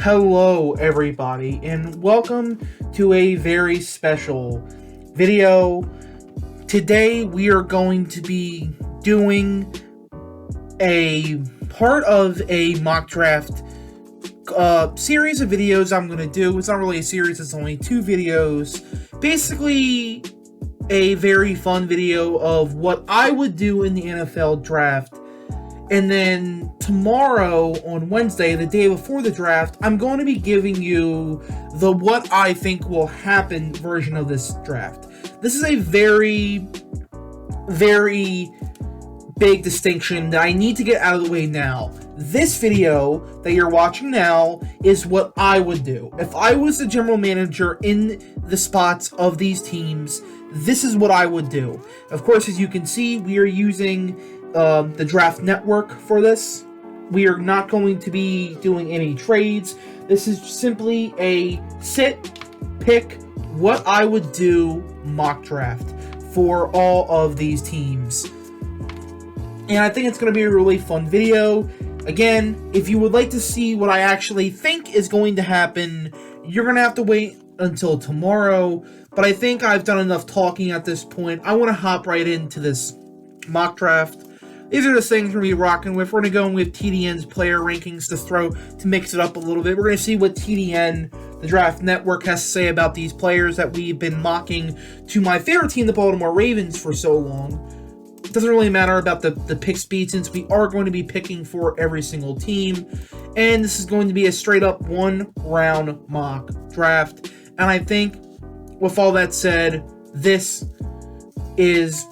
Hello, everybody, and welcome to a very special video. Today, we are going to be doing a part of a mock draft series of videos I'm going to do. It's not really a series, it's only 2 videos. Basically, a very fun video of what I would do in the NFL draft. And then tomorrow, on Wednesday, the day before the draft, I'm going to be giving you the what I think will happen version of this draft. This is a very, very big distinction that I need to get out of the way now. This video that you're watching now is what I would do. If I was the general manager in the spots of these teams, this is what I would do. Of course, as you can see, we are using the draft network for this. We are not going to be doing any trades. This is simply a sit, pick, what I would do mock draft for all of these teams. And I think it's going to be a really fun video. Again, if you would like to see what I actually think is going to happen, you're going to have to wait until tomorrow. But I think I've done enough talking at this point. I want to hop right into this mock draft. These are the things we're going to be rocking with. We're going to go in with TDN's player rankings to mix it up a little bit. We're going to see what TDN, the Draft Network, has to say about these players that we've been mocking to my favorite team, the Baltimore Ravens, for so long. It doesn't really matter about the pick speed, since we are going to be picking for every single team. And this is going to be a straight-up one-round mock draft. And I think, with all that said, this is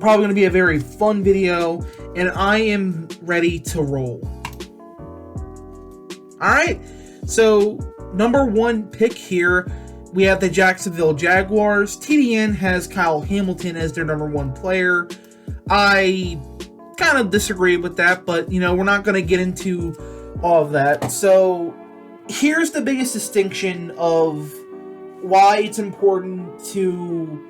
probably going to be a very fun video, and I am ready to roll. Alright, so number 1 pick here, we have the Jacksonville Jaguars. TDN has Kyle Hamilton as their number 1 player. I kind of disagree with that, but we're not going to get into all of that. So here's the biggest distinction of why it's important to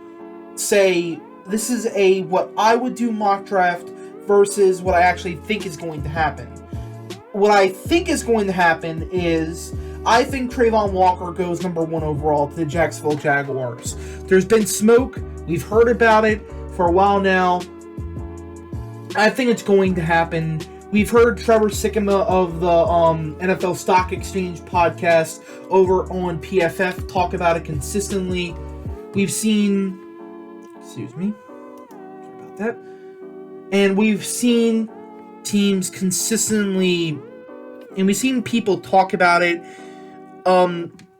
say this is a what I would do mock draft versus what I actually think is going to happen. What I think is going to happen is I think Trayvon Walker goes number 1 overall to the Jacksonville Jaguars. There's been smoke. We've heard about it for a while now. I think it's going to happen. We've heard Trevor Sikkema of the NFL Stock Exchange podcast over on PFF talk about it consistently. We've seen... Excuse me. Sorry about that. And we've seen teams consistently, and we've seen people talk about it.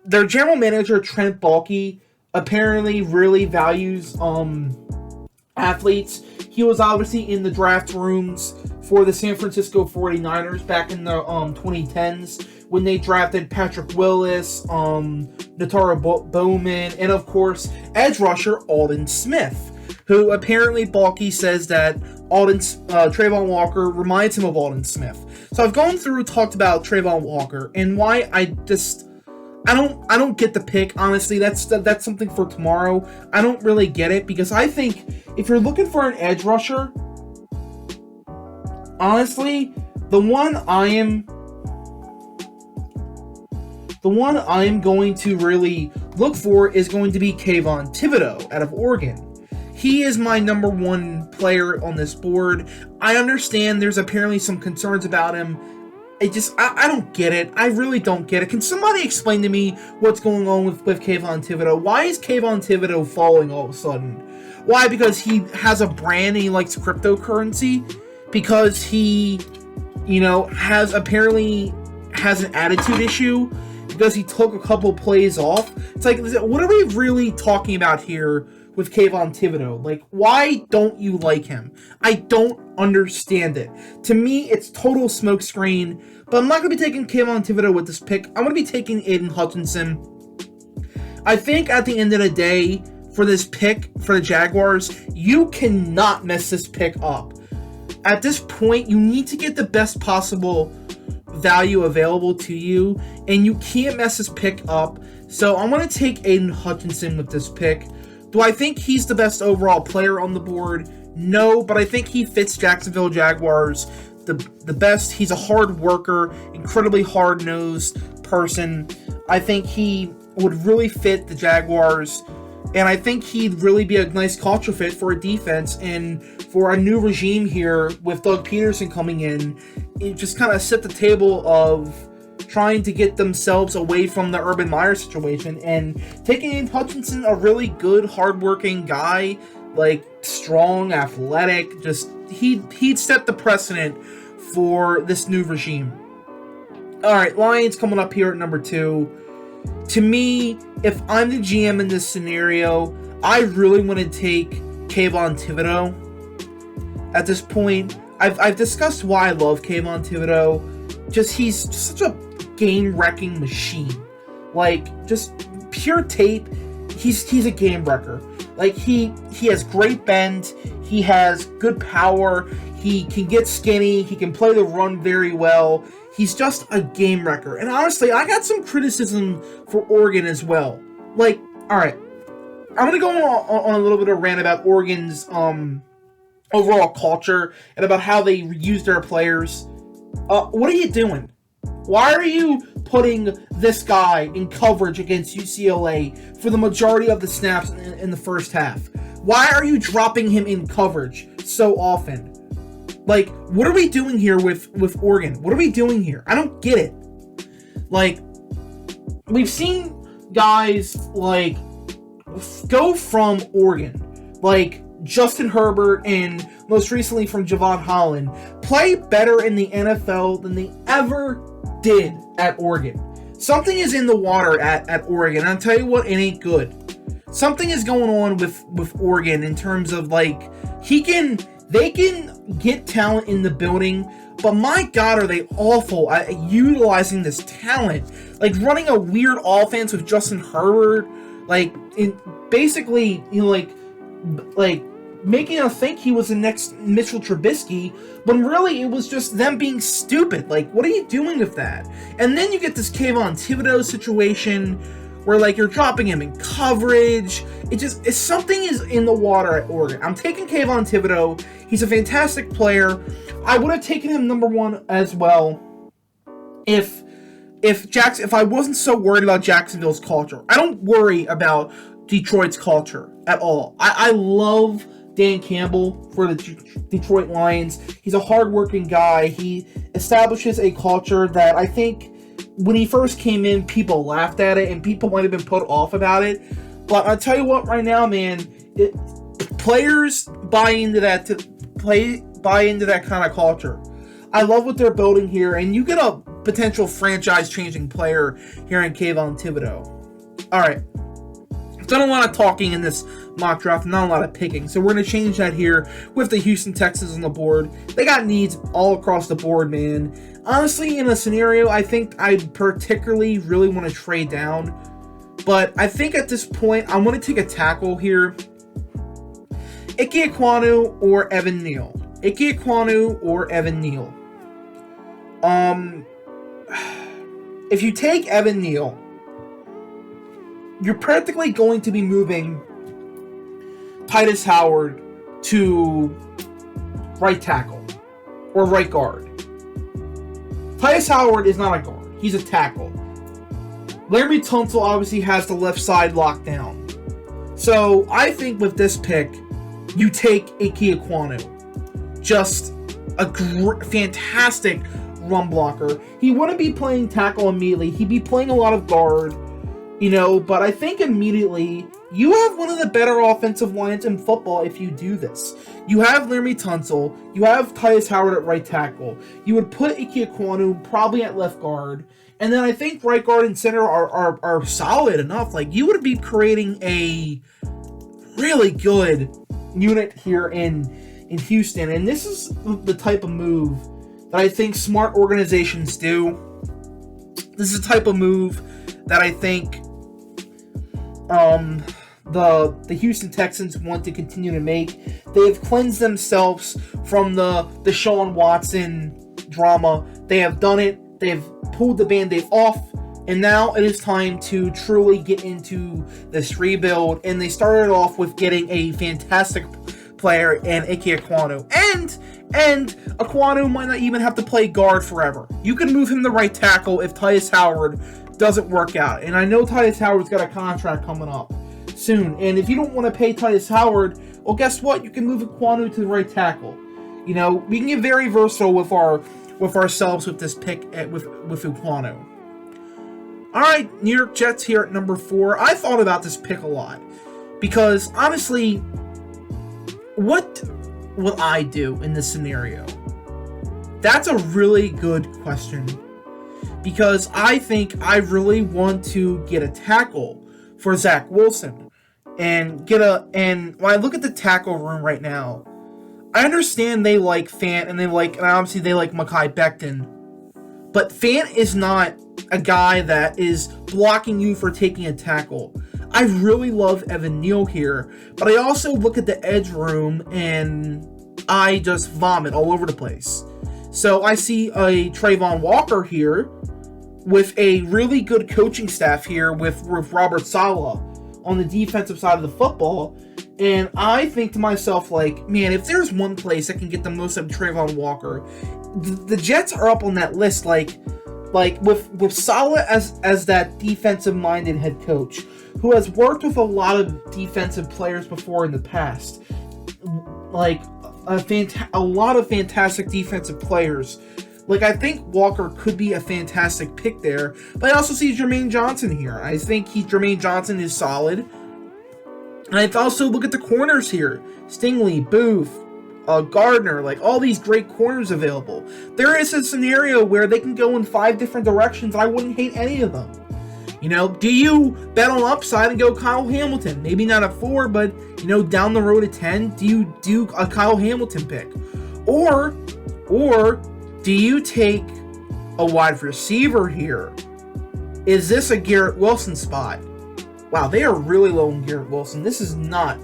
Their general manager, Trent Baalke, apparently really values athletes. He was obviously in the draft rooms for the San Francisco 49ers back in the 2010s when they drafted Patrick Willis, Natara Bowman, and of course, edge rusher Aldon Smith, who apparently Baalke says that Trayvon Walker reminds him of Aldon Smith. So I've gone through and talked about Trayvon Walker and why I don't get the pick, honestly. That's something for tomorrow. I don't really get it, because I think if you're looking for an edge rusher, honestly, the one I am going to really look for is going to be Kayvon Thibodeaux out of Oregon. He is my number 1 player on this board. I understand there's apparently some concerns about him. I don't get it. I really don't get it. Can somebody explain to me what's going on with Kayvon Thibodeaux? Why is Kayvon Thibodeaux falling all of a sudden? Why? Because he has a brand and he likes cryptocurrency? Because he, has an attitude issue? Because he took a couple plays off? It's like, what are we really talking about here with Kayvon Thibodeaux? Like, why don't you like him? I don't understand it. To me, it's total smokescreen. But I'm not going to be taking Kayvon Thibodeaux with this pick. I'm going to be taking Aiden Hutchinson. I think at the end of the day, for this pick for the Jaguars, you cannot mess this pick up. At this point, you need to get the best possible value available to you, and you can't mess this pick up. So I'm going to take Aiden Hutchinson with this pick. Do I think he's the best overall player on the board? No, but I think he fits Jacksonville Jaguars the best. He's a hard worker, incredibly hard-nosed person. I think he would really fit the Jaguars, and I think he'd really be a nice culture fit for a defense and for a new regime here with Doug Peterson coming in. It just kind of set the table of trying to get themselves away from the Urban Meyer situation and taking in Hutchinson, a really good, hardworking guy, like strong, athletic. Just he'd set the precedent for this new regime. All right, Lions coming up here at number 2. To me, if I'm the GM in this scenario, I really want to take Kayvon Thibodeau. At this point, I've discussed why I love Kayvon Thibodeau. Just he's such a game-wrecking machine. Like, just pure tape. He's a game wrecker. Like, he has great bend. He has good power. He can get skinny. He can play the run very well. He's just a game wrecker. And honestly, I got some criticism for Oregon as well. Like, all right, I'm going to go on a little bit of a rant about Oregon's overall culture and about how they use their players. What are you doing? Why are you putting this guy in coverage against UCLA for the majority of the snaps in the first half? Why are you dropping him in coverage so often? Like, what are we doing here with Oregon? What are we doing here? I don't get it. Like, we've seen guys, like, go from Oregon, like Justin Herbert and most recently from Javon Holland, play better in the NFL than they ever did at Oregon. Something is in the water at Oregon, and I'll tell you what, it ain't good. Something is going on with Oregon in terms of, like, they can get talent in the building, but my God, are they awful at utilizing this talent. Like, running a weird offense with Justin Herbert, like, basically, you know, like making us think he was the next Mitchell Trubisky, when really it was just them being stupid. Like, what are you doing with that? And then you get this Kayvon Thibodeau situation where, like, you're dropping him in coverage. It's something is in the water at Oregon. I'm taking Kayvon Thibodeau. He's a fantastic player. I would have taken him number 1 as well if I wasn't so worried about Jacksonville's culture. I don't worry about Detroit's culture at all. I love Dan Campbell for the Detroit Lions. He's a hardworking guy. He establishes a culture that I think when he first came in, people laughed at it and people might have been put off about it. But I'll tell you what, right now, man, players buy into that kind of culture. I love what they're building here, and you get a potential franchise-changing player here in Kayvon Thibodeau. All right. Done a lot of talking in this mock draft, not a lot of picking. So we're going to change that here with the Houston Texans on the board. They got needs all across the board, man. Honestly, in a scenario, I think I particularly really want to trade down. But I think at this point, I'm going to take a tackle here. Ike Ekwonu or Evan Neal. Ike Ekwonu or Evan Neal. If you take Evan Neal, you're practically going to be moving Titus Howard to right tackle or right guard. Titus Howard is not a guard. He's a tackle. Laramie Tunsil obviously has the left side locked down. So I think with this pick, you take Ike Ekwonu. Just a fantastic run blocker. He wouldn't be playing tackle immediately. He'd be playing a lot of guard. You know, but I think immediately you have one of the better offensive lines in football if you do this. You have Laramie Tunsil. You have Titus Howard at right tackle. You would put Ike Ekwonu probably at left guard. And then I think right guard and center are solid enough. Like, you would be creating a really good unit here in Houston. And this is the type of move that I think smart organizations do. This is the type of move that I think the Houston Texans want to continue to make. They have cleansed themselves from the Deshaun Watson drama. They have done it. They have pulled the Band-Aid off, and now it is time to truly get into this rebuild. And they started off with getting a fantastic player in Ike Ekwonu. And Ekwonu might not even have to play guard forever. You can move him to right tackle if Tyus Howard doesn't work out. And I know Tyus Howard's got a contract coming up soon. And if you don't want to pay Tyus Howard, well, guess what? You can move Ekwonu to the right tackle. You know, we can get very versatile with ourselves with this pick with Ekwonu. All right, New York Jets here at number 4. I thought about this pick a lot because honestly, what will I do in this scenario? That's a really good question because I think I really want to get a tackle for Zach Wilson and when I look at the tackle room right now, I understand they like Fant and obviously they like Mekhi Becton, but Fant is not a guy that is blocking you for taking a tackle. I really love Evan Neal here, but I also look at the edge room and I just vomit all over the place. So I see a Trayvon Walker here with a really good coaching staff here with Robert Saleh on the defensive side of the football, and I think to myself, like, man, if there's one place that can get the most out of Trayvon Walker, the Jets are up on that list, like with Saleh as that defensive-minded head coach who has worked with a lot of defensive players before in the past, like a lot of fantastic defensive players. Like, I think Walker could be a fantastic pick there, but I also see Jermaine Johnson here. I think Jermaine Johnson is solid. And I also look at the corners here. Stingley, Booth, Gardner, like all these great corners available. There is a scenario where they can go in 5 different directions, and I wouldn't hate any of them. You know, do you bet on upside and go Kyle Hamilton? Maybe not at 4, but, you know, down the road at 10, do you do a Kyle Hamilton pick? Or do you take a wide receiver here? Is this a Garrett Wilson spot? Wow, they are really low on Garrett Wilson. This is not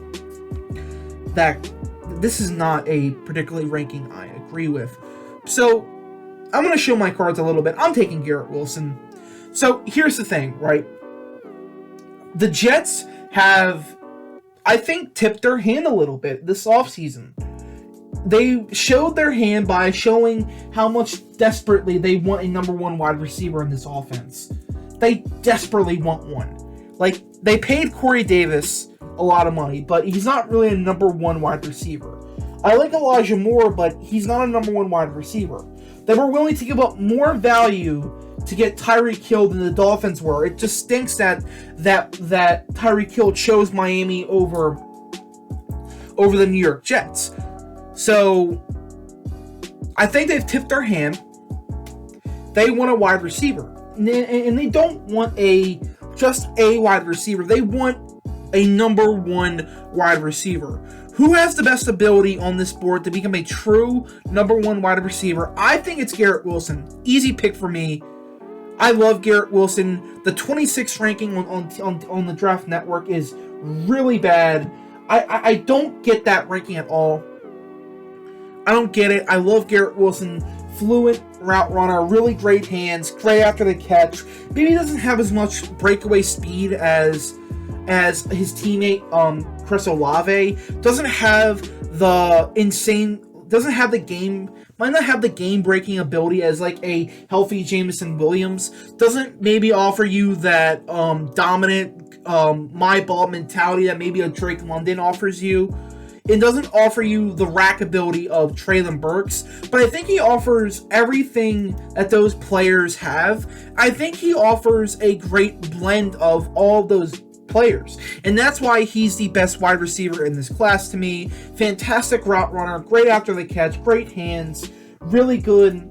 a particularly ranking I agree with. So, I'm going to show my cards a little bit. I'm taking Garrett Wilson. So, here's the thing, right? The Jets have, I think, tipped their hand a little bit this offseason. They showed their hand by showing how much desperately they want a number 1 wide receiver in this offense. They desperately want one. Like, they paid Corey Davis a lot of money, but he's not really a number 1 wide receiver. I like Elijah Moore, but he's not a number 1 wide receiver. They were willing to give up more value to get Tyreek Hill than the Dolphins were. It just stinks that Tyreek Hill chose Miami over the New York Jets. So, I think they've tipped their hand. They want a wide receiver. And they don't want just a wide receiver. They want a number 1 wide receiver. Who has the best ability on this board to become a true number 1 wide receiver? I think it's Garrett Wilson. Easy pick for me. I love Garrett Wilson. The 26th ranking on the Draft Network is really bad. I don't get that ranking at all. I don't get it. I love Garrett Wilson. Fluent route runner, really great hands, great after the catch. Maybe he doesn't have as much breakaway speed as his teammate Chris Olave. Doesn't have the might not have the game-breaking ability as like a healthy Jameson Williams. Doesn't maybe offer you that dominant my ball mentality that maybe a Drake London offers you. It doesn't offer you the rack ability of Treylon Burks, but I think he offers everything that those players have. I think he offers a great blend of all of those players, and that's why he's the best wide receiver in this class to me. Fantastic route runner, great after the catch, great hands, really good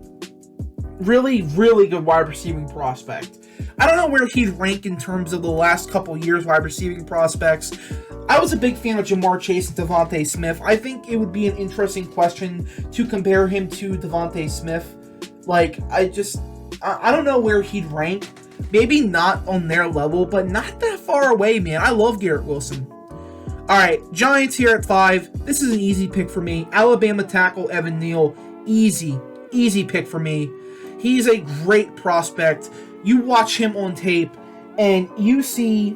wide receiving prospect. I don't know where he'd rank in terms of the last couple years wide receiving prospects. I was a big fan of Jamar Chase and Devontae Smith. I think it would be an interesting question to compare him to Devontae Smith. Like, I don't know where he'd rank. Maybe not on their level, but not that far away, man. I love Garrett Wilson. Alright, Giants here at 5. This is an easy pick for me. Alabama tackle Evan Neal. Easy pick for me. He's a great prospect. You watch him on tape, and you see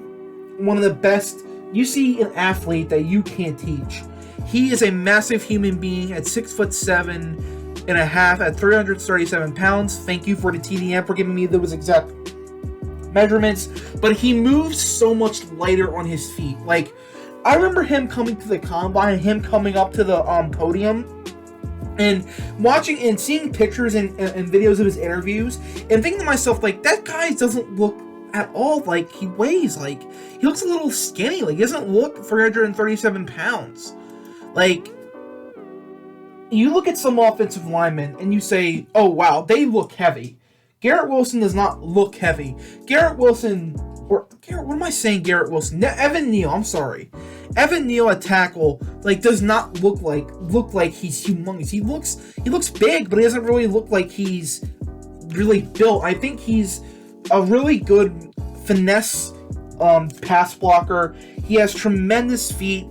one of the best. You see an athlete that you can't teach. He is a massive human being at 6'7.5" at 337 pounds. Thank you for the TDM for giving me those exact measurements. But he moves so much lighter on his feet. Like, I remember him coming to the combine, him coming up to the podium, and watching and seeing pictures and videos of his interviews, and thinking to myself, like, that guy doesn't look at all like he weighs. Like, he looks a little skinny. Like, he doesn't look 337 pounds. Like, you look at some offensive linemen and you say, oh wow, they look heavy. Garrett Wilson does not look heavy. Garrett Wilson, Evan Neal, I'm sorry. Evan Neal at tackle, like, does not look like he's humongous. He looks big, but he doesn't really look like he's really built. I think he's a really good finesse pass blocker. He has tremendous feet.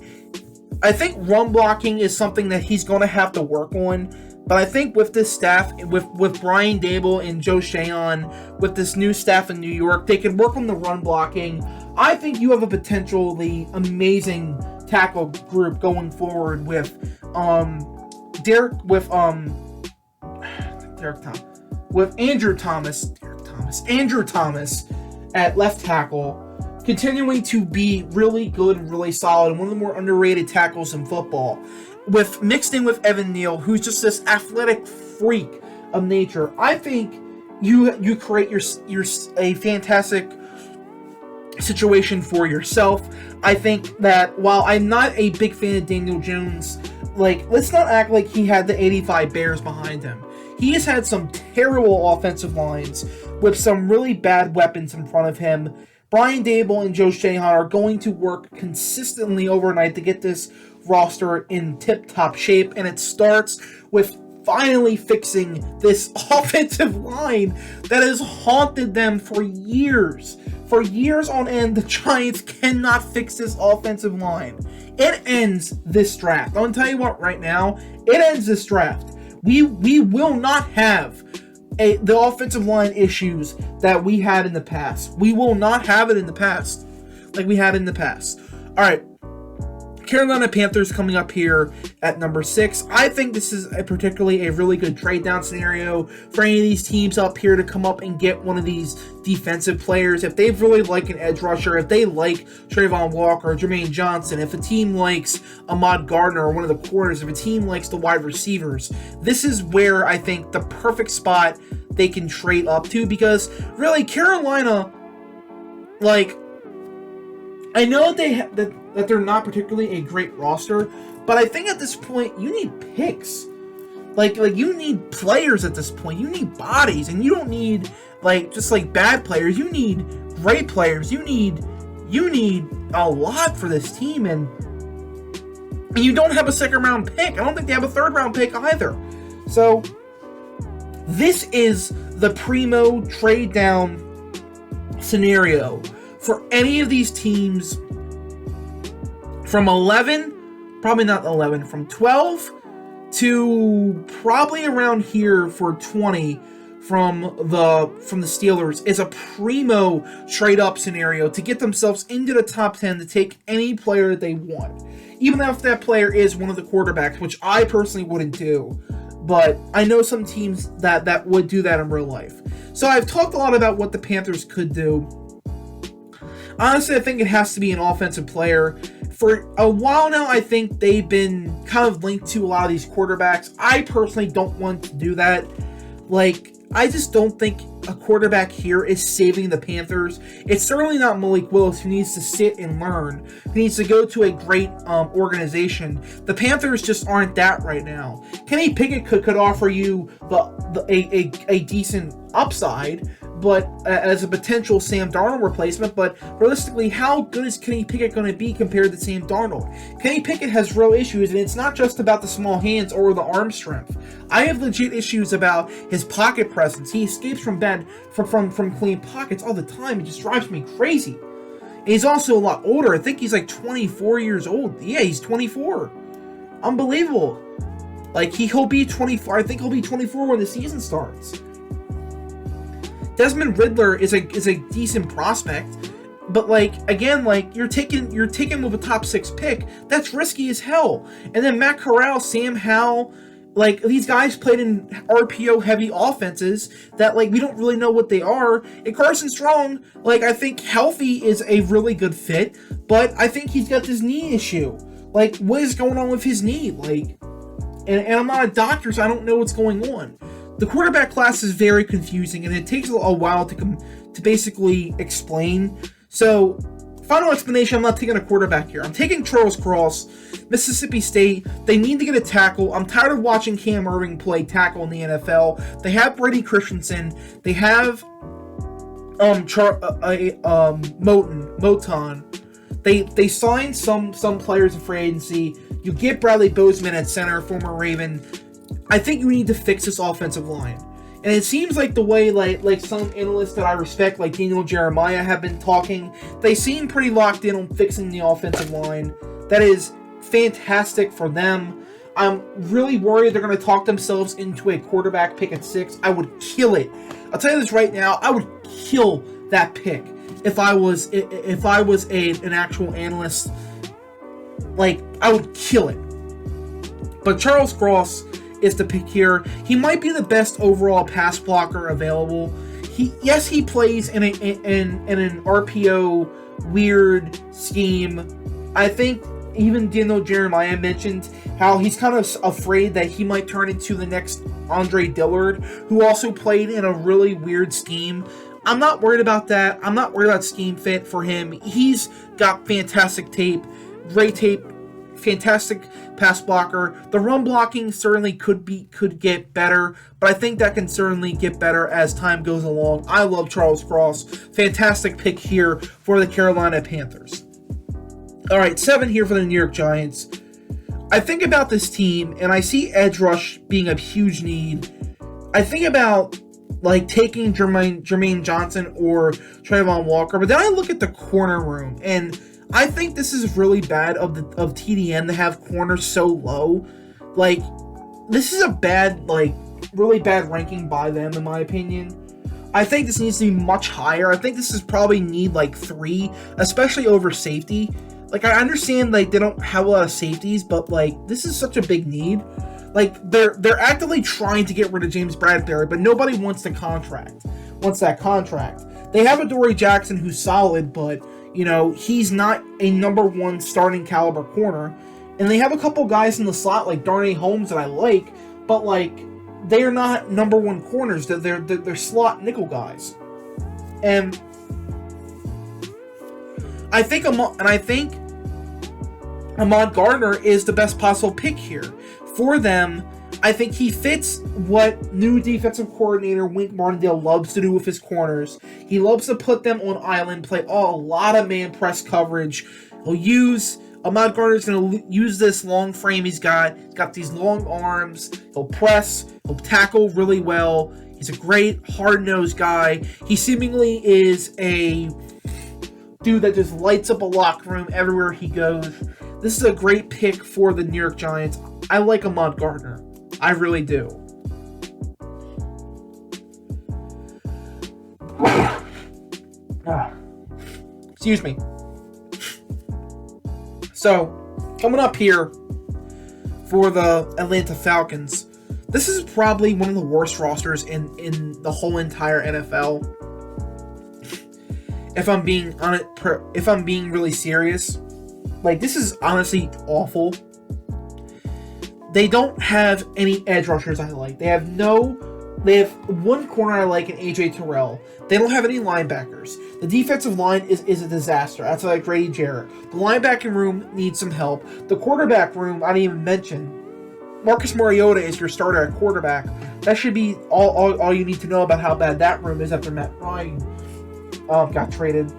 I think run blocking is something that he's going to have to work on. But I think with this staff, with Brian Dable and Joe Shahan, with this new staff in New York, they can work on the run blocking. I think you have a potentially amazing tackle group going forward with Andrew Thomas at left tackle, continuing to be really good and really solid, and one of the more underrated tackles in football. Mixed in with Evan Neal, who's just this athletic freak of nature. I think you create a fantastic situation for yourself. I think that while I'm not a big fan of Daniel Jones, like, let's not act like he had the 85 Bears behind him. He has had some terrible offensive lines with some really bad weapons in front of him. Brian Dable and Joe Shahan are going to work consistently overnight to get this roster in tip-top shape, and it starts with finally fixing this offensive line that has haunted them for years. For years on end, the Giants cannot fix this offensive line. It ends this draft. I'm going to tell you what right now, it ends this draft. We will not have the offensive line issues that we had in the past. We will not have it in the past like we had in the past. All right. Carolina Panthers coming up here at number 6. I think this is particularly a really good trade down scenario for any of these teams up here to come up and get one of these defensive players. If they really like an edge rusher, if they like Trayvon Walker or Jermaine Johnson, if a team likes Ahmad Gardner or one of the corners, if a team likes the wide receivers, this is where I think the perfect spot they can trade up to, because really Carolina, like, I know that they're not particularly a great roster, but I think at this point you need picks. Like you need players at this point. You need bodies, and you don't need just bad players. You need great players. You need a lot for this team, and you don't have a second round pick. I don't think they have a third round pick either. So this is the primo trade down scenario for any of these teams from 12 to probably around here for 20 from the Steelers is a primo trade up scenario to get themselves into the top 10 to take any player that they want. Even if that player is one of the quarterbacks, which I personally wouldn't do, but I know some teams that would do that in real life. So I've talked a lot about what the Panthers could do. Honestly, I think it has to be an offensive player. For a while now, I think they've been kind of linked to a lot of these quarterbacks. I personally don't want to do that. I just don't think a quarterback here is saving the Panthers. It's certainly not Malik Willis, who needs to sit and learn, who needs to go to a great organization. The Panthers just aren't that right now. Kenny Pickett could offer you a decent upside, but as a potential Sam Darnold replacement, but realistically, how good is Kenny Pickett going to be compared to Sam Darnold? Kenny Pickett has real issues, and it's not just about the small hands or the arm strength. I have legit issues about his pocket presence. He escapes from clean pockets all the time. It just drives me crazy. And he's also a lot older. I think he's 24 years old. Yeah, he's 24. Unbelievable. He'll be 24. I think he'll be 24 when the season starts. Desmond Riddler is a decent prospect, But like again, like you're taking with a top 6 pick. That's risky as hell. And then Matt Corral, Sam Howell, like these guys played in RPO heavy offenses that like we don't really know what they are. And Carson Strong, like I think healthy is a really good fit, but I think he's got this knee issue. Like what is going on with his knee? Like, and I'm not a doctor, so I don't know what's going on. The quarterback class is very confusing, and it takes a while to basically explain. So, final explanation, I'm not taking a quarterback here. I'm taking Charles Cross, Mississippi State. They need to get a tackle. I'm tired of watching Cam Irving play tackle in the NFL. They have Brady Christensen. They have Moton. They signed some players in free agency. You get Bradley Bozeman at center, former Raven. I think you need to fix this offensive line. And it seems like the way like some analysts that I respect, like Daniel Jeremiah, have been talking, they seem pretty locked in on fixing the offensive line. That is fantastic for them. I'm really worried they're going to talk themselves into a quarterback pick at 6. I would kill it. I'll tell you this right now. I would kill that pick if I was an actual analyst. Like, I would kill it. But Charles Cross is the pick here. He might be the best overall pass blocker available. He plays in an RPO weird scheme. I think even Daniel Jeremiah mentioned how he's kind of afraid that he might turn into the next Andre Dillard, who also played in a really weird scheme. I'm not worried about that. I'm not worried about scheme fit for him. He's got fantastic tape, great tape, fantastic pass blocker. The run blocking certainly could get better, but I think that can certainly get better as time goes along. I love Charles Cross. Fantastic pick here for the Carolina Panthers. All right, 7 here for the New York Giants. I think about this team, and I see edge rush being a huge need. I think about like taking Jermaine Johnson or Trayvon Walker, but then I look at the corner room, and I think this is really bad of TDN to have corners so low. Like, this is a bad, like, really bad ranking by them, in my opinion. I think this needs to be much higher. I think this is probably need, like, 3, especially over safety. Like, I understand, like, they don't have a lot of safeties, but, like, this is such a big need. Like, they're actively trying to get rid of James Bradberry, but nobody wants that contract. They have Adoree Jackson, who's solid, but you know, he's not a number 1 starting caliber corner. And they have a couple guys in the slot like Darnay Holmes that I like, but like they are not number 1 corners. They're slot nickel guys. And I think Ahmad Gardner is the best possible pick here for them. I think he fits what new defensive coordinator Wink Martindale loves to do with his corners. He loves to put them on island, play a lot of man press coverage. Ahmad Gardner's going to use this long frame he's got. He's got these long arms. He'll press. He'll tackle really well. He's a great hard-nosed guy. He seemingly is a dude that just lights up a locker room everywhere he goes. This is a great pick for the New York Giants. I like Ahmad Gardner. I really do. Excuse me. So, coming up here for the Atlanta Falcons. This is probably one of the worst rosters in the whole entire NFL. If I'm being really serious, like this is honestly awful. They don't have any edge rushers I like. They have one corner I like in AJ Terrell. They don't have any linebackers. The defensive line is a disaster. That's like Grady Jarrett. The linebacking room needs some help. The quarterback room, I didn't even mention. Marcus Mariota is your starter at quarterback. That should be all you need to know about how bad that room is after Matt Ryan got traded.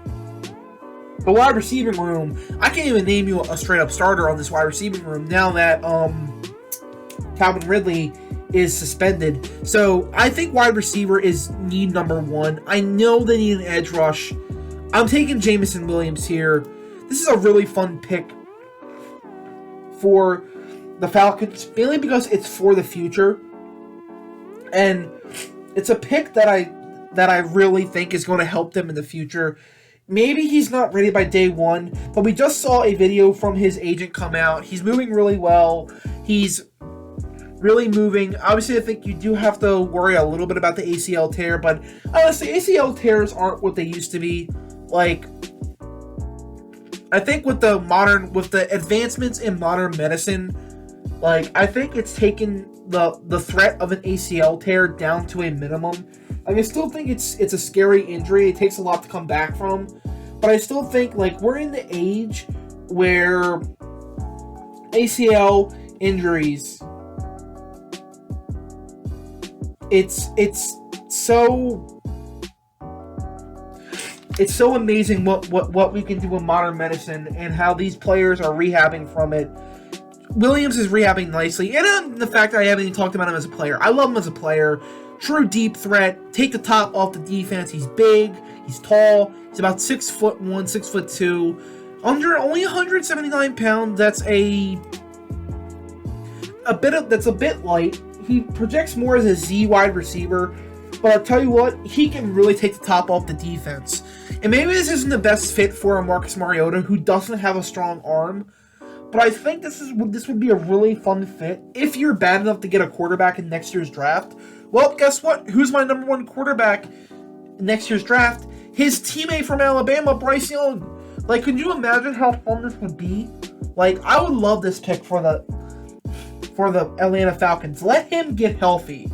The wide receiving room, I can't even name you a straight up starter on this wide receiving room now that Calvin Ridley is suspended. So I think wide receiver is need number 1. I know they need an edge rush. I'm taking Jameson Williams here. This is a really fun pick for the Falcons, mainly because it's for the future. And it's a pick that I really think is going to help them in the future. maybe he's not ready by day one, but we just saw a video from his agent come out. He's moving really well. He's really moving. Obviously, I think you do have to worry a little bit about the ACL tear, but honestly, ACL tears aren't what they used to be. Like, I think with the advancements in modern medicine, like, I think it's taken the threat of an ACL tear down to a minimum. Like, I still think it's a scary injury. It takes a lot to come back from, but I still think, like, we're in the age where ACL injuries, it's so amazing what we can do in modern medicine and how these players are rehabbing from it. Williams is rehabbing nicely, and the fact that I haven't even talked about him as a player. I love him as a player. True deep threat. Take the top off the defense. He's big. He's tall. He's about 6'1", 6'2". Only 179 pounds. That's a bit light. He projects more as a Z wide receiver, but I'll tell you what, he can really take the top off the defense. And maybe this isn't the best fit for a Marcus Mariota, who doesn't have a strong arm, but I think this would be a really fun fit if you're bad enough to get a quarterback in next year's draft. Well, guess what? Who's my number one quarterback in next year's draft? His teammate from Alabama, Bryce Young. Like, could you imagine how fun this would be? Like, I would love this pick for the Atlanta Falcons. Let him get healthy.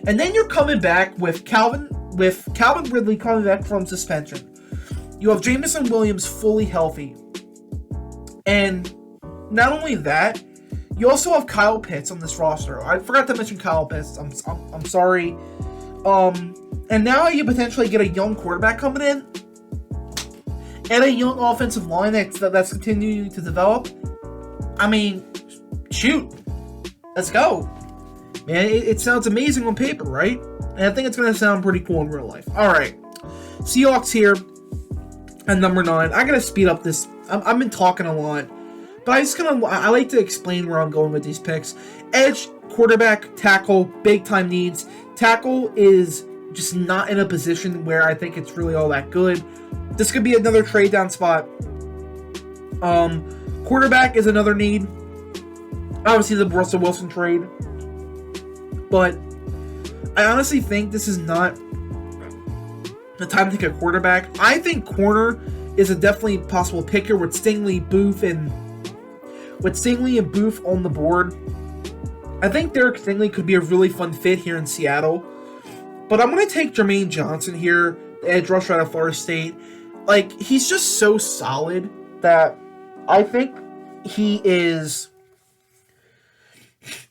And then you're coming back with Calvin Ridley coming back from suspension. You have Jameson Williams fully healthy. And not only that, you also have Kyle Pitts on this roster. I forgot to mention Kyle Pitts. I'm sorry. And now you potentially get a young quarterback coming in and a young offensive line that's continuing to develop. I mean, shoot. Let's go. Man, it sounds amazing on paper, right? And I think it's going to sound pretty cool in real life. All right. Seahawks here at number 9. I got to speed up this. I've been talking a lot. But I like to explain where I'm going with these picks. Edge, quarterback, tackle, big time needs. Tackle is just not in a position where I think it's really all that good. This could be another trade down spot. Quarterback is another need. Obviously the Russell Wilson trade. But I honestly think this is not the time to take a quarterback. I think corner is a definitely possible pick here with Stingley, Booth, and Booth on the board. I think Derek Stingley could be a really fun fit here in Seattle. But I'm going to take Jermaine Johnson here, the edge rusher out of Florida State. Like, he's just so solid that I think he is...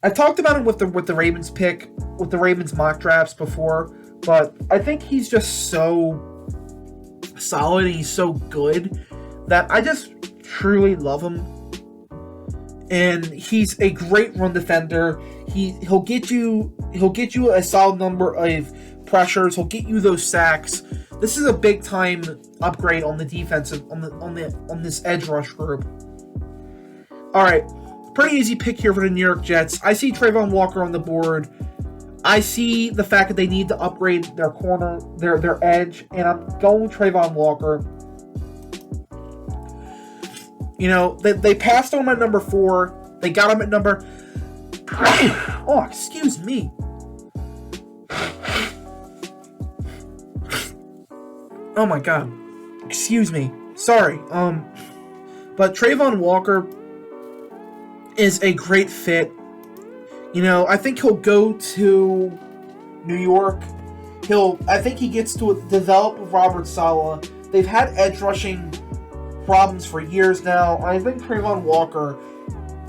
I talked about him with the Ravens pick, with the Ravens mock drafts before, but I think he's just so solid and he's so good that I just truly love him. And he's a great run defender. He'll get you a solid number of pressures. He'll get you those sacks. This is a big time upgrade on the defensive on this edge rush group. All right. Pretty easy pick here for the New York Jets. I see Trayvon Walker on the board. I see the fact that they need to upgrade their corner, their edge, and I'm going Trayvon Walker. You know, they passed on at number 4. They got him at number... Oh, excuse me. Oh my God. Excuse me. Sorry. But Trayvon Walker is a great fit. You know, I think he'll go to New York. I think he gets to develop with Robert Saleh. They've had edge rushing problems for years now. I think Trayvon Walker,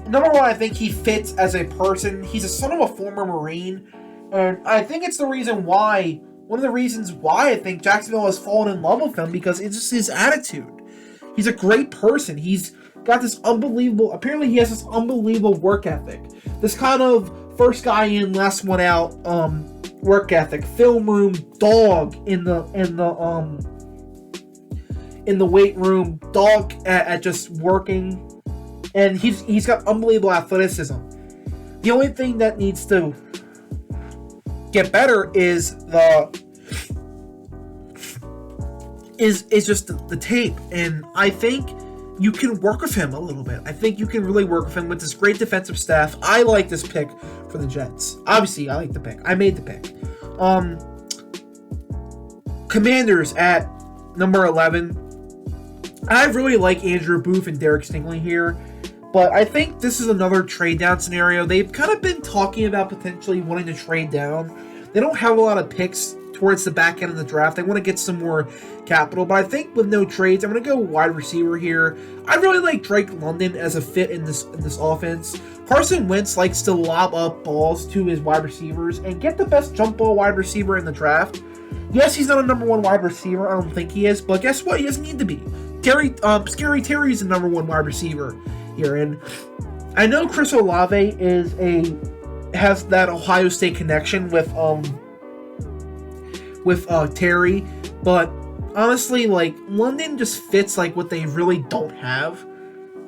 number one, I think he fits as a person. He's a son of a former Marine. And I think it's one of the reasons why I think Jacksonville has fallen in love with him, because it's just his attitude. He's a great person. He's got this apparently he has this unbelievable work ethic. This kind of first guy in, last one out work ethic. Film room dog in the weight room, dog at just working. And he's got unbelievable athleticism. The only thing that needs to get better is is just the tape, and I think you can work with him a little bit. I think you can really work with him with this great defensive staff. I like this pick for the Jets. Obviously, I like the pick. I made the pick. Commanders at number 11. I really like Andrew Booth and Derek Stingley here, but I think this is another trade down scenario. They've kind of been talking about potentially wanting to trade down. They don't have a lot of picks towards the back end of the draft. They want to get some more capital, but I think with no trades, I'm going to go wide receiver here. I really like Drake London as a fit in this offense. Carson Wentz likes to lob up balls to his wide receivers and get the best jump ball wide receiver in the draft. Yes, he's not a number one wide receiver. I don't think he is, but guess what? He doesn't need to be. Scary Terry is the number one wide receiver here, and I know Chris Olave has that Ohio State connection with Terry, but honestly, like, London just fits like what they really don't have.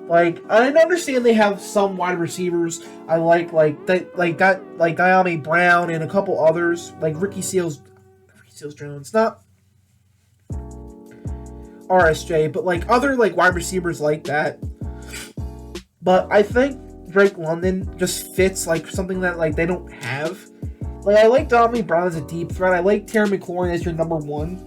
Like, I understand they have some wide receivers I like Diami Brown and a couple others, like Ricky Seals Jones, not RSJ, but like other like wide receivers like that. But I think Drake London just fits like something that like they don't have. Like, I like Diami Brown as a deep threat. I like Terry McLaurin as your number one.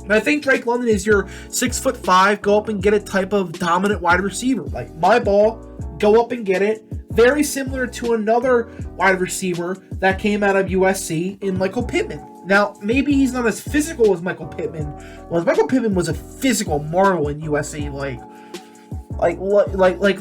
And I think Drake London is your 6'5", go up and get it type of dominant wide receiver. Like, my ball, go up and get it. Very similar to another wide receiver that came out of USC in Michael Pittman. Now, maybe he's not as physical as Michael Pittman. Well, Michael Pittman was a physical marvel in USC, like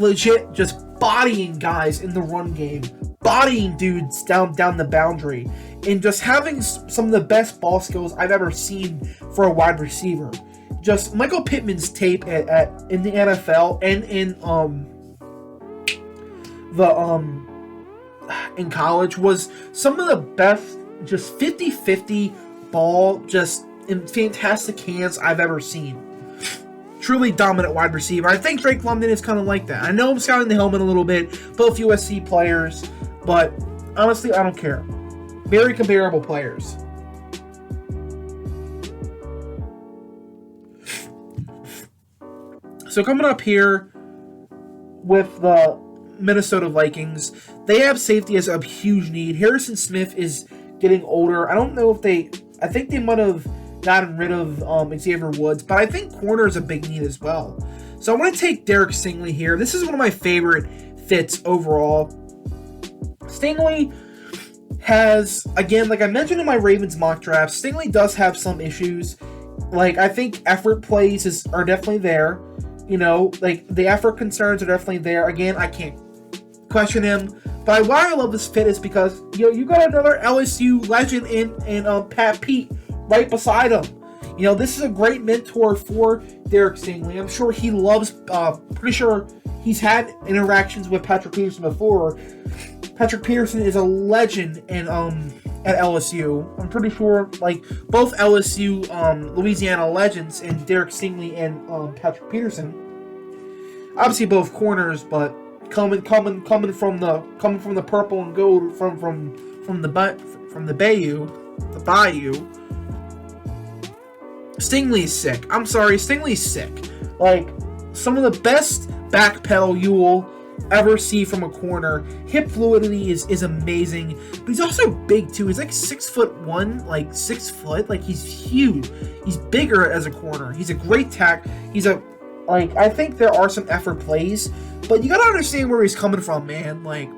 legit just bodying guys in the run game, bodying dudes down the boundary, and just having some of the best ball skills I've ever seen for a wide receiver. Just Michael Pittman's tape in the NFL and in college was some of the best, just 50-50 ball, just in fantastic hands I've ever seen. Truly dominant wide receiver. I think Drake London is kind of like that. I know I'm scouting the helmet a little bit, both USC players, but honestly, I don't care. Very comparable players. So coming up here with the Minnesota Vikings, they have safety as a huge need. Harrison Smith is getting older. I don't know if I think they might have gotten rid of Xavier Woods, but I think corner is a big need as well. So I want to take Derek Stingley here. This is one of my favorite fits overall. Stingley has, again, like I mentioned in my Ravens mock draft, Stingley does have some issues. Like, I think effort plays are definitely there. You know, like, the effort concerns are definitely there. Again, I can't question him. But why I love this fit is because, you got another LSU legend in Pat Pete right beside him. This is a great mentor for Derek Stingley. I'm sure he loves, pretty sure he's had interactions with Patrick Peterson before. Patrick Peterson is a legend at LSU. I'm pretty sure, like, both LSU, Louisiana legends, and Derek Stingley and Patrick Peterson. Obviously, both corners, but coming from the purple and gold from the Bayou. Stingley's sick. I'm sorry, Stingley's sick. Like, some of the best back pedal you will ever see from a corner. Hip fluidity is amazing, but he's also big too. He's like 6'1", like 6 foot. Like, he's huge. He's bigger as a corner. He's a great tack. I think there are some effort plays, but you gotta understand where he's coming from, man. Like,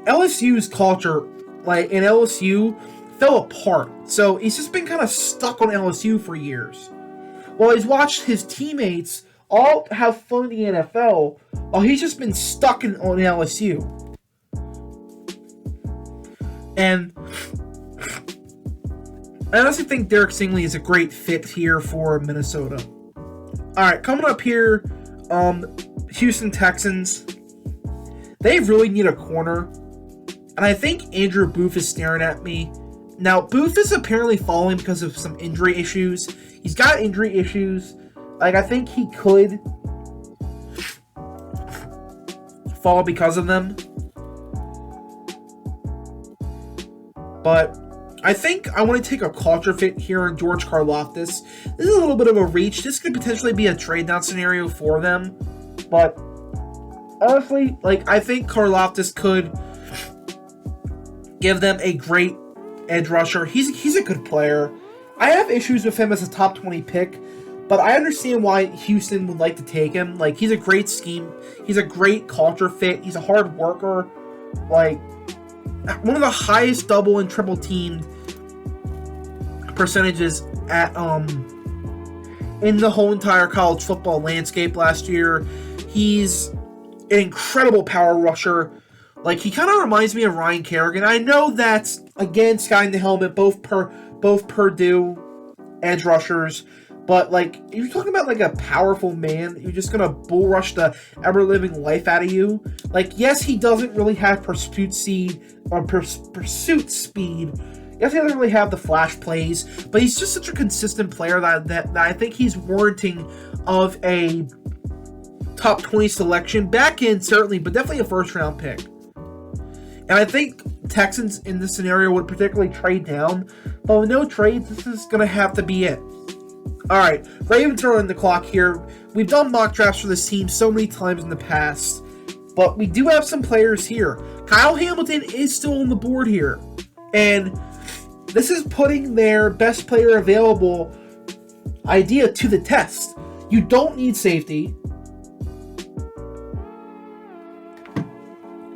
LSU's culture, like, in LSU fell apart. So he's just been kind of stuck on LSU for years. Well, he's watched his teammates all have fun in the NFL, while he's just been stuck on LSU. And I honestly think Derek Stingley is a great fit here for Minnesota. Alright, coming up here, Houston Texans. They really need a corner. And I think Andrew Booth is staring at me. Now, Booth is apparently falling because of some injury issues. He's got injury issues. Like, I think he could fall because of them. But I think I want to take a culture fit here in George Karlaftis. This is a little bit of a reach. This could potentially be a trade down scenario for them. But honestly, like, I think Karlaftis could give them a great edge rusher. He's a good player. I have issues with him as a top 20 pick, but I understand why Houston would like to take him. Like, he's a great scheme. He's a great culture fit. He's a hard worker. Like, one of the highest double and triple team percentages at in the whole entire college football landscape last year. He's an incredible power rusher. Like, he kind of reminds me of Ryan Kerrigan. I know that's, again, sky in the helmet, both Purdue edge rushers. But, like, you're talking about, like, a powerful man. You're just going to bull rush the ever-living life out of you. Like, yes, he doesn't really have pursuit speed. Yes, he doesn't really have the flash plays. But he's just such a consistent player that I think he's warranting of a top 20 selection. Back in, certainly, but definitely a first-round pick. And I think Texans in this scenario would particularly trade down. But with no trades, this is going to have to be it. Alright, Ravens are on the clock here. We've done mock drafts for this team so many times in the past, but we do have some players here. Kyle Hamilton is still on the board here, and this is putting their best player available idea to the test. You don't need safety.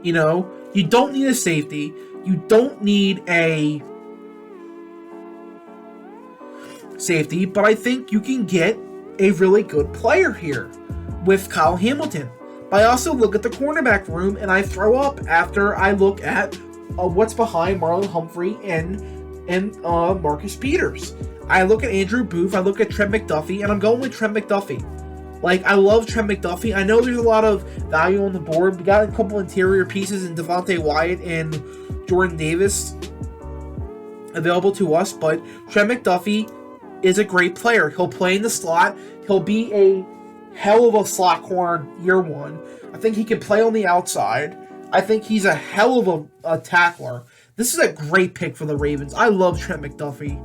You know, you don't need a safety. You don't need a safety, but I think you can get a really good player here with Kyle Hamilton. But I also look at the cornerback room and I throw up after I look at what's behind Marlon Humphrey and Marcus Peters. I look at Andrew Booth, I look at Trent McDuffie, and I'm going with Trent McDuffie. Like, I love Trent McDuffie. I know there's a lot of value on the board. We got a couple interior pieces in Devontae Wyatt and Jordan Davis available to us, but Trent McDuffie is a great player. He'll play in the slot. He'll be a hell of a slot corner year one. I think he can play on the outside. I think he's a hell of a tackler. This is a great pick for the Ravens. I love Trent McDuffie.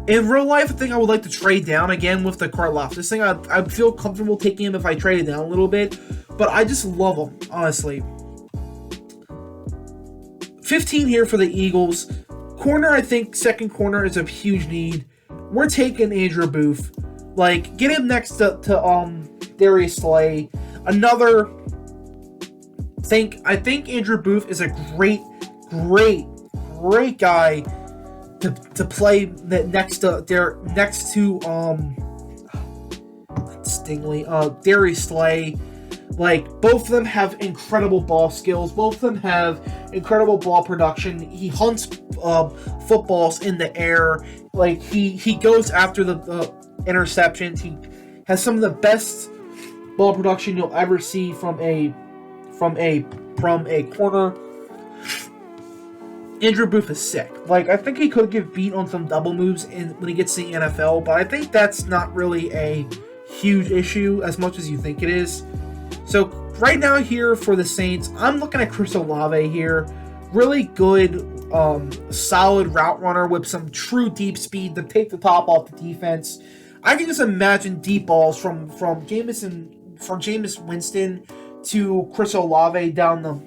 In real life, I think I would like to trade down again with the Karlaftis thing. I'd feel comfortable taking him if I traded down a little bit, but I just love him, honestly. 15 here for the Eagles. Corner, I think second corner is a huge need. We're taking Andrew Booth. Like, get him next to Darius Slay. Another thing. I think Andrew Booth is a great guy to play next to Darius Slay. Like, both of them have incredible ball skills. Both of them have incredible ball production. He hunts footballs in the air. Like, he goes after the interceptions. He has some of the best ball production you'll ever see from a corner. Andrew Booth is sick. Like, I think he could get beat on some double moves when he gets to the NFL, but I think that's not really a huge issue as much as you think it is. So right now here for the Saints, I'm looking at Chris Olave here. Really good, solid route runner with some true deep speed to take the top off the defense. I can just imagine deep balls from Jameis Winston to Chris Olave down the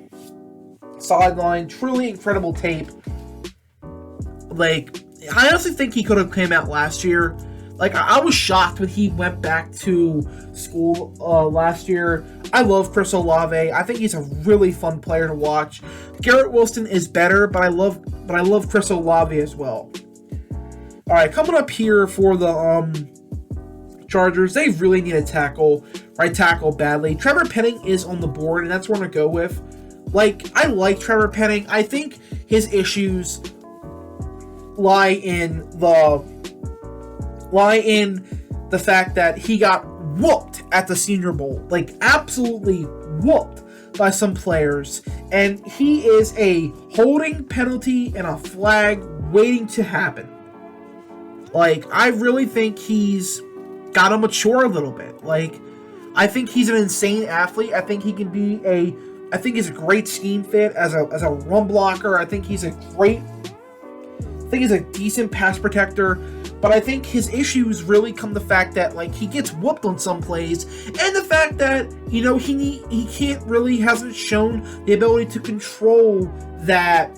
sideline. Truly incredible tape. Like, I honestly think he could have came out last year. Like, I was shocked when he went back to school last year. I love Chris Olave. I think he's a really fun player to watch. Garrett Wilson is better, but I love Chris Olave as well. All right, coming up here for the Chargers, they really need a right tackle badly. Trevor Penning is on the board, and that's what I'm going to go with. Like, I like Trevor Penning. I think his issues lie in the fact that he got whooped at the Senior Bowl. Like, absolutely whooped by some players. And he is a holding penalty and a flag waiting to happen. Like, I really think he's got to mature a little bit. Like, I think he's an insane athlete. I think he can be I think he's a great scheme fit as a run blocker. I think he's a great I think he's a decent pass protector, but I think his issues really come the fact that like he gets whooped on some plays, and the fact that he can't really hasn't shown the ability to control that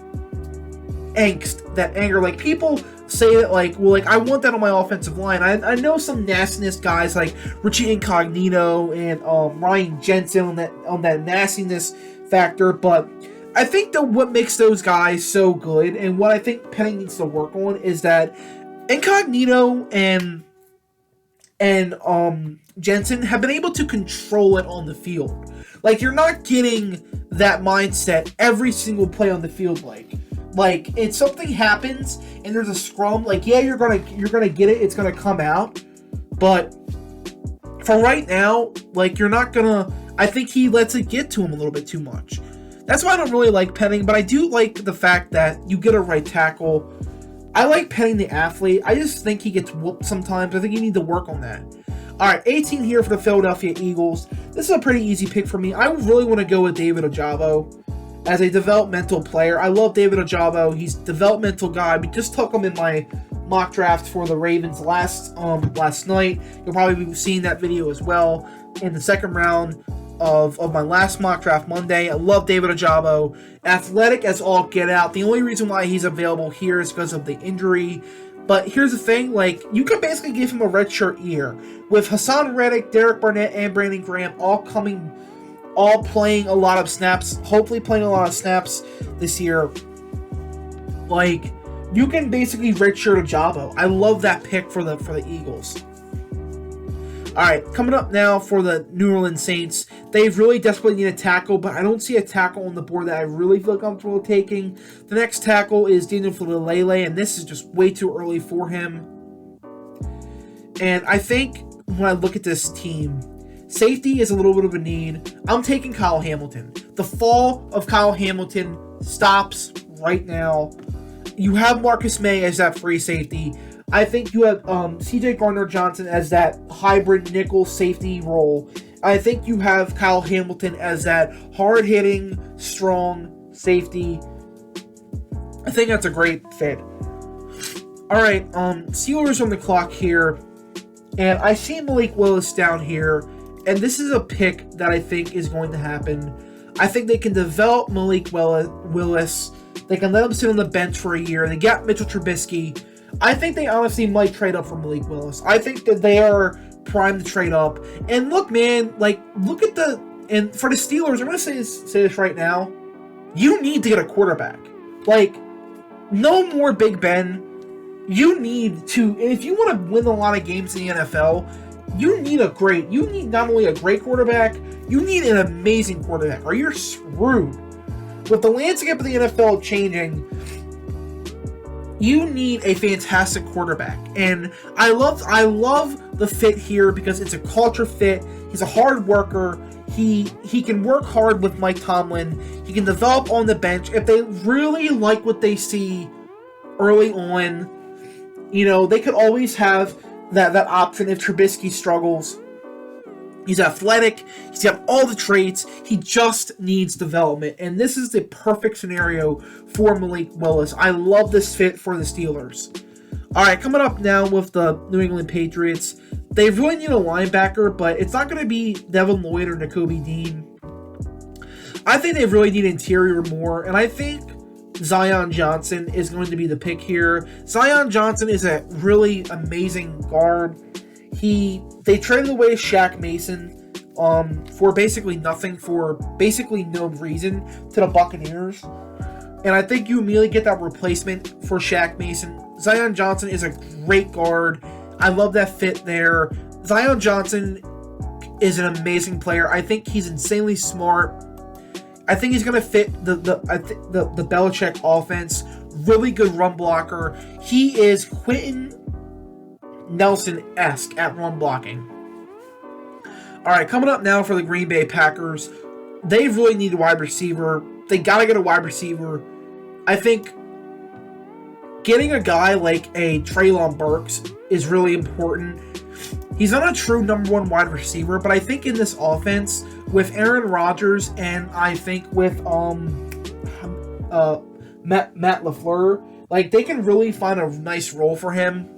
angst, that anger. Like people say that like, well, like I want that on my offensive line. I know some nastiness guys like Richie Incognito and Ryan Jensen on that nastiness factor, but I think that what makes those guys so good, and what I think Penning needs to work on, is that Incognito and Jensen have been able to control it on the field. Like you're not getting that mindset every single play on the field. Like if something happens and there's a scrum, like yeah, you're gonna get it. It's gonna come out, but for right now, like you're not gonna. I think he lets it get to him a little bit too much. That's why I don't really like Penning, but I do like the fact that you get a right tackle. I like Penning the athlete. I just think he gets whooped sometimes. I think you need to work on that. All right, 18 here for the Philadelphia Eagles. This is a pretty easy pick for me. I really want to go with David Ojabo as a developmental player. I love David Ojabo. He's a developmental guy. We just took him in my mock draft for the Ravens last night. You'll probably be seeing that video as well in the second round of my last mock draft Monday. I love David Ojabo. Athletic as all get out. The only reason why he's available here is because of the injury. But here's the thing, like, you can basically give him a redshirt year. With Hassan Reddick, Derek Barnett, and Brandon Graham all playing a lot of snaps, hopefully playing a lot of snaps this year. Like, you can basically redshirt Ojabo. I love that pick for the Eagles. Alright, coming up now for the New Orleans Saints. They really desperately need a tackle, but I don't see a tackle on the board that I really feel comfortable taking. The next tackle is Daniel Faalele, and this is just way too early for him. And I think when I look at this team, safety is a little bit of a need. I'm taking Kyle Hamilton. The fall of Kyle Hamilton stops right now. You have Marcus May as that free safety. I think you have C.J. Gardner-Johnson as that hybrid nickel safety role. I think you have Kyle Hamilton as that hard-hitting, strong safety. I think that's a great fit. All right, Steelers on the clock here, and I see Malik Willis down here, and this is a pick that I think is going to happen. I think they can develop Malik Willis. They can let him sit on the bench for a year. They got Mitchell Trubisky. I think they honestly might trade up for Malik Willis. I think that they are primed to trade up. And look, man, like, look at and for the Steelers, I'm going to say this right now. You need to get a quarterback. Like, no more Big Ben. You need to, if you want to win a lot of games in the NFL, you need not only a great quarterback, you need an amazing quarterback, or you're screwed. With the landscape of the NFL changing, you need a fantastic quarterback. And I love the fit here because it's a culture fit. He's a hard worker. He can work hard with Mike Tomlin. He can develop on the bench. If they really like what they see early on, they could always have that option if Trubisky struggles. He's athletic. He's got all the traits. He just needs development. And this is the perfect scenario for Malik Willis. I love this fit for the Steelers. All right, coming up now with the New England Patriots. They really need a linebacker, but it's not going to be Devin Lloyd or Nakobe Dean. I think they really need interior more, and I think Zion Johnson is going to be the pick here. Zion Johnson is a really amazing guard. They traded away Shaq Mason for basically nothing, for basically no reason, to the Buccaneers. And I think you immediately get that replacement for Shaq Mason. Zion Johnson is a great guard. I love that fit there. Zion Johnson is an amazing player. I think he's insanely smart. I think he's going to fit the Belichick offense. Really good run blocker. He is Quentin Nelson-esque at run blocking. All right, coming up now for the Green Bay Packers. They really need a wide receiver. They got to get a wide receiver. I think getting a guy like a Treylon Burks is really important. He's not a true number one wide receiver, but I think in this offense, with Aaron Rodgers and I think with Matt LaFleur, Like, they can really find a nice role for him.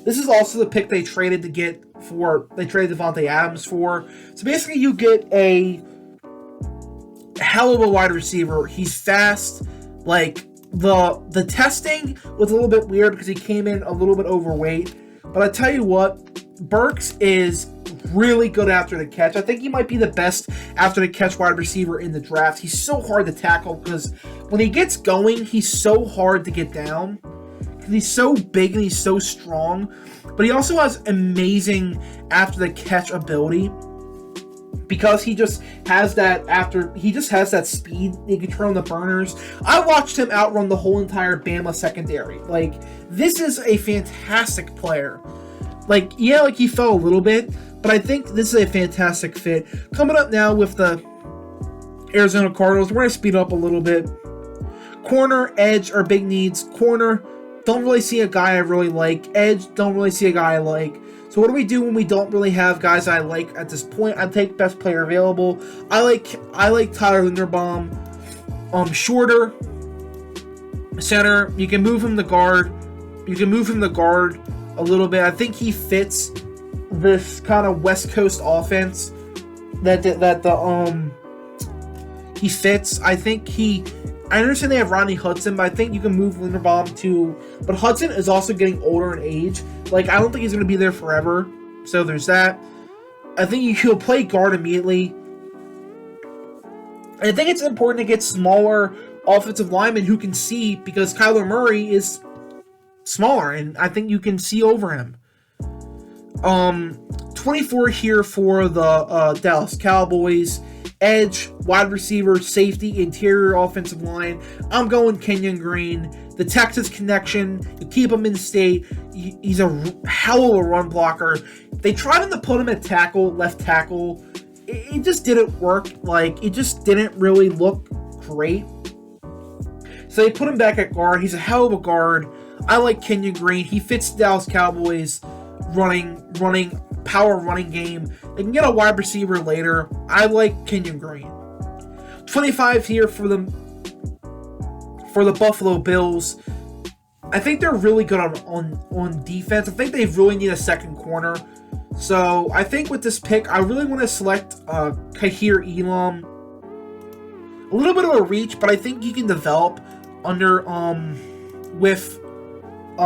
This is also the pick they traded Devontae Adams for. So basically you get a hell of a wide receiver. He's fast. Like, the testing was a little bit weird because he came in a little bit overweight. But I tell you what, Burks is really good after the catch. I think he might be the best after the catch wide receiver in the draft. He's so hard to tackle because when he gets going, he's so hard to get down. He's so big and he's so strong, but he also has amazing after the catch ability because he just has that speed. He can turn on the burners. I watched him outrun the whole entire Bama secondary. Like, this is a fantastic player. Like, yeah, like he fell a little bit, but I think this is a fantastic fit. Coming up now with the Arizona Cardinals, we're going to speed up a little bit. Corner, edge are big needs. Corner, don't really see a guy I really like. Edge, don't really see a guy I like. So what do we do when we don't really have guys I like at this point? I take best player available. I like Tyler Linderbaum. Shorter center. You can move him to guard. A little bit. I think he fits this kind of West Coast offense he fits. I understand they have Rodney Hudson, but I think you can move Linderbaum too. But Hudson is also getting older in age. Like, I don't think he's going to be there forever. So there's that. I think he'll play guard immediately. I think it's important to get smaller offensive linemen who can see, because Kyler Murray is smaller, and I think you can see over him. 24 here for the Dallas Cowboys. Edge, wide receiver, safety, interior offensive line. I'm going Kenyon Green. The Texas connection. You keep him in state. He's a hell of a run blocker. They tried to put him at tackle, left tackle. It just didn't work. Like, it just didn't really look great. So they put him back at guard. He's a hell of a guard. I like Kenyon Green. He fits the Dallas Cowboys power running game. They can get a wide receiver later. I like Kenyon Green. 25 here for the Buffalo Bills. I think they're really good on defense. I think they really need a second corner. So I think with this pick, I really want to select Kahir Elam. A little bit of a reach, but I think he can develop under with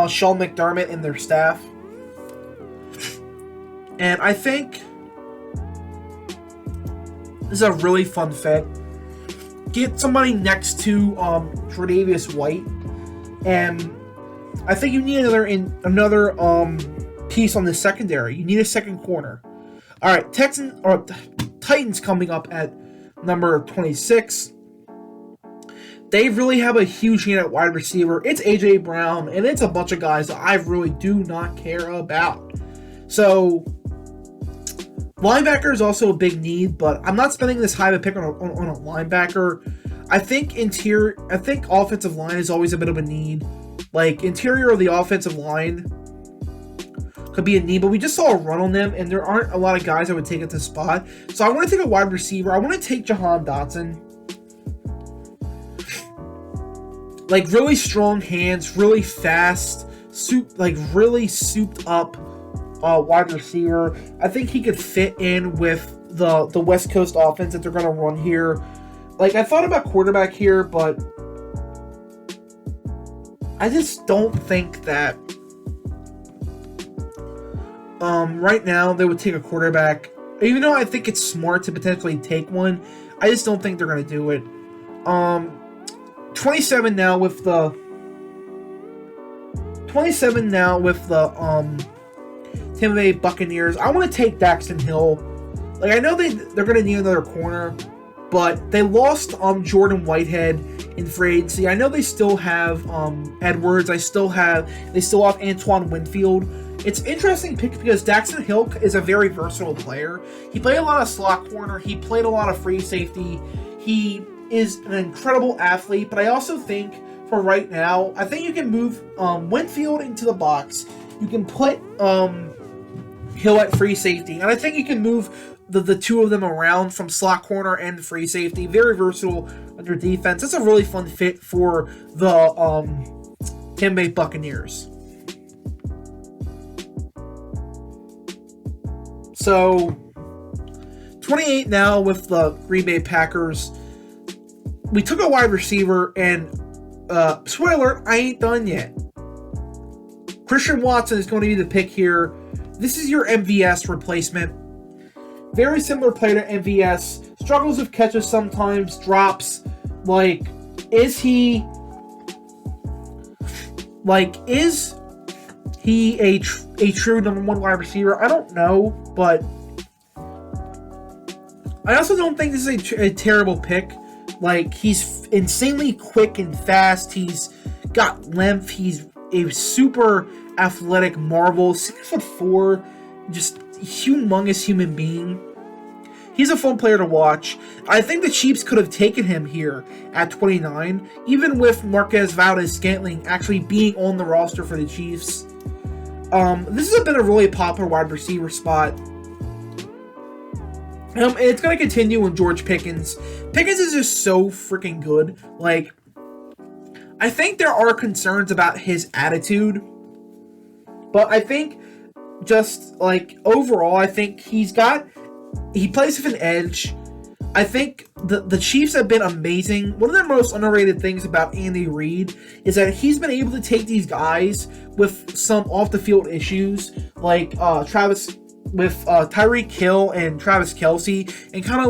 Sean McDermott and their staff. And I think this is a really fun fit. Get somebody next to Tre'Davious White, and I think you need another piece on the secondary. You need a second corner. All right, Titans coming up at number 26. They really have a huge need at wide receiver. It's A.J. Brown, and it's a bunch of guys that I really do not care about. So, linebacker is also a big need, but I'm not spending this high of a pick on a linebacker. I think offensive line is always a bit of a need. Like, interior of the offensive line could be a need, but we just saw a run on them, and there aren't a lot of guys I would take at this spot. So I want to take a wide receiver. I want to take Jahan Dotson. Like, really strong hands, really fast, really souped up wide receiver. I think he could fit in with the West Coast offense that they're going to run here. Like, I thought about quarterback here, but I just don't think that right now they would take a quarterback. Even though I think it's smart to potentially take one, I just don't think they're going to do it. 27 now with the Tampa Bay Buccaneers. I want to take Daxton Hill. Like, I know they're going to need another corner, but they lost Jordan Whitehead in free agency. I know they still have Edwards. They still have Antoine Winfield. It's an interesting pick because Daxton Hill is a very versatile player. He played a lot of slot corner. He played a lot of free safety. He is an incredible athlete, but I also think for right now, I think you can move Winfield into the box. You can put Hill at free safety, and I think you can move the two of them around from slot corner and free safety. Very versatile under defense. That's a really fun fit for the Tampa Bay Buccaneers. So, 28 now with the Green Bay Packers. We took a wide receiver, and spoiler, I ain't done yet. Christian Watson is going to be the pick here. This is your MVS replacement. Very similar player to MVS. Struggles with catches sometimes, drops. Is he a true number one wide receiver? I don't know, but I also don't think this is a terrible pick. He's insanely quick and fast. He's got length. He's a super athletic marvel. 6'4", just humongous human being. He's a fun player to watch. I think the Chiefs could have taken him here at 29, even with Marquez Valdes-Scantling actually being on the roster for the Chiefs. This has been a really popular wide receiver spot. And it's going to continue with George Pickens. Pickens is just so freaking good. I think there are concerns about his attitude. But I think overall, I think he plays with an edge. I think the Chiefs have been amazing. One of the most underrated things about Andy Reid is that he's been able to take these guys with some off-the-field issues, Tyreek Hill and Travis Kelce, and kind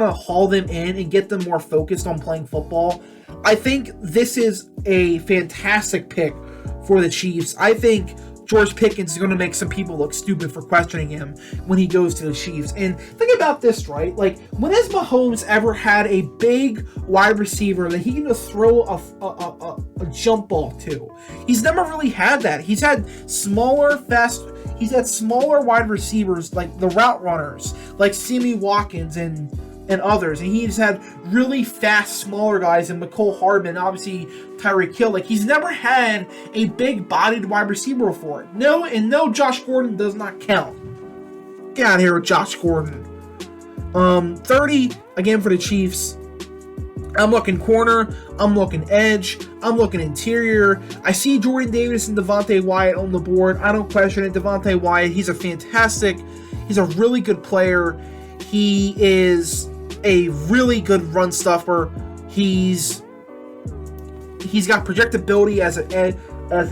of haul them in and get them more focused on playing football. I think this is a fantastic pick for the Chiefs. I think George Pickens is going to make some people look stupid for questioning him when he goes to the Chiefs. And think about this, right? When has Mahomes ever had a big wide receiver that he can just throw a jump ball to? He's never really had that. He's had smaller wide receivers, like the route runners, like Sammy Watkins and others, and he's had really fast, smaller guys, and McCole Hardman, obviously Tyreek Hill. He's never had a big-bodied wide receiver before. No, Josh Gordon does not count. Get out of here with Josh Gordon. 30, again for the Chiefs. I'm looking corner, I'm looking edge, I'm looking interior. I see Jordan Davis and Devontae Wyatt on the board. I don't question it. Devontae Wyatt, he's a really good player. He is a really good run stuffer. He's got projectability as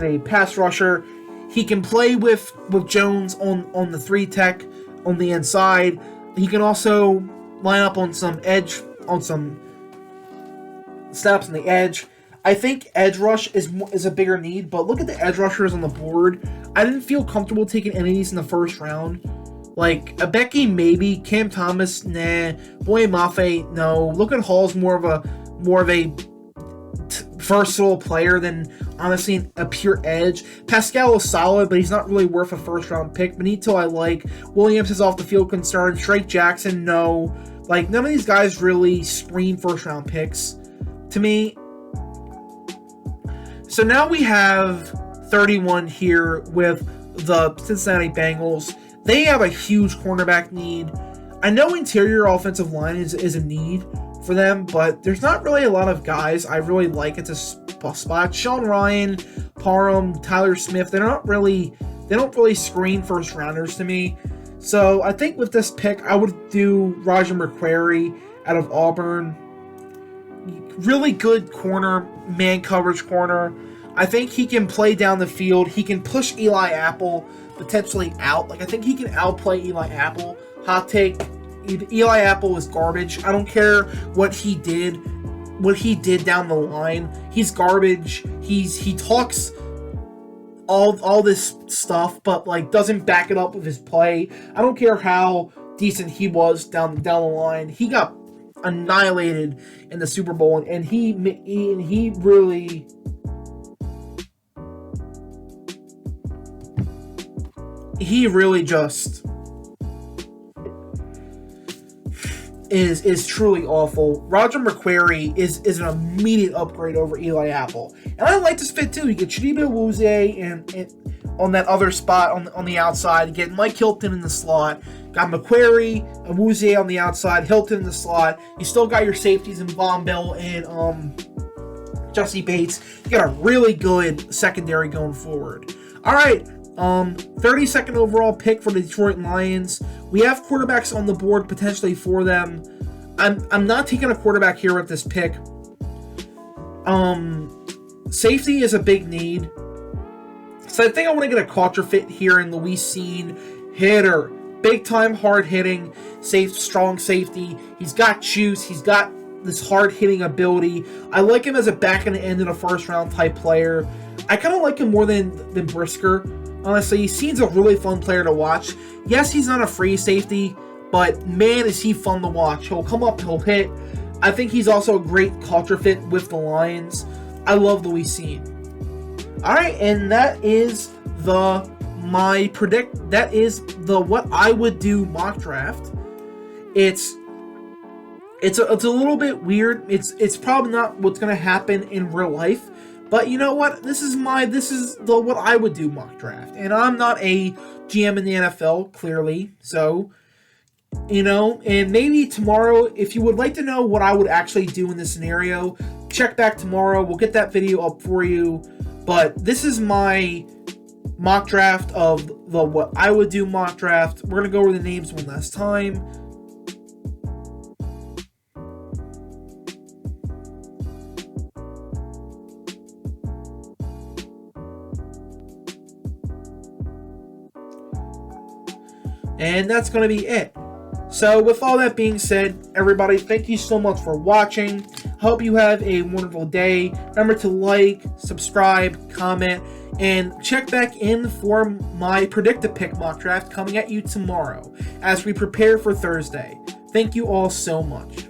a pass rusher. He can play with Jones on the 3 tech on the inside. He can also line up on some snaps on the edge. I think edge rush is a bigger need, but look at the edge rushers on the board. I didn't feel comfortable taking any of these in the first round. A Becky, maybe. Cam Thomas, nah. Boye Mafe, no. Logan Hall's more of a versatile player than, honestly, a pure edge. Pascal is solid, but he's not really worth a first-round pick. Benito, I like. Williams is off-the-field concern. Drake Jackson, no. None of these guys really scream first-round picks to me. So now we have 31 here with the Cincinnati Bengals. They have a huge cornerback need. I know interior offensive line is a need for them, but there's not really a lot of guys I really like at this spot. Sean Ryan, Parham, Tyler Smith, they don't really screen first rounders to me. So I think with this pick, I would do Roger McQuarrie out of Auburn. Really good corner, man coverage corner. I think he can play down the field. He can push Eli Apple potentially out. I think he can outplay Eli Apple. Hot take, Eli Apple is garbage. I don't care what he did down the line. He's garbage. He talks all this stuff, but doesn't back it up with his play. I don't care how decent he was down the line. He got annihilated in the Super Bowl, and he really just is truly awful. Roger McQuarrie is an immediate upgrade over Eli Apple. And I like this fit too. You get Chidibe Awuzie and on that other spot on the outside. You get Mike Hilton in the slot. Got McQuarrie, Awuzie on the outside, Hilton in the slot. You still got your safeties in Von Bell and Jesse Bates. You got a really good secondary going forward. All right, 32nd overall pick for the Detroit Lions. We have quarterbacks on the board potentially for them. I'm not taking a quarterback here at this pick. Safety is a big need. So I think I want to get a culture fit here in Luis Cine. Hitter. Big time hard hitting. Strong safety. He's got juice. He's got this hard hitting ability. I like him as a back and end of the first round type player. I kind of like him more than Brisker. Honestly, he seems a really fun player to watch. Yes, he's not a free safety, but man, is he fun to watch. He'll come up, he'll hit. I think he's also a great culture fit with the Lions. I love Luis Cine. All right, and that is the what I would do mock draft. It's a little bit weird. It's probably not what's gonna happen in real life, but you know what? This is the what I would do mock draft, and I'm not a GM in the NFL, clearly. So, and maybe tomorrow, if you would like to know what I would actually do in this scenario, check back tomorrow. We'll get that video up for you. But this is my mock draft of the what I would do mock draft. We're gonna go over the names one last time. And that's going to be it. So with all that being said, everybody, thank you so much for watching. Hope you have a wonderful day. Remember to like, subscribe, comment, and check back in for my Predict-A-Pick mock draft coming at you tomorrow as we prepare for Thursday. Thank you all so much.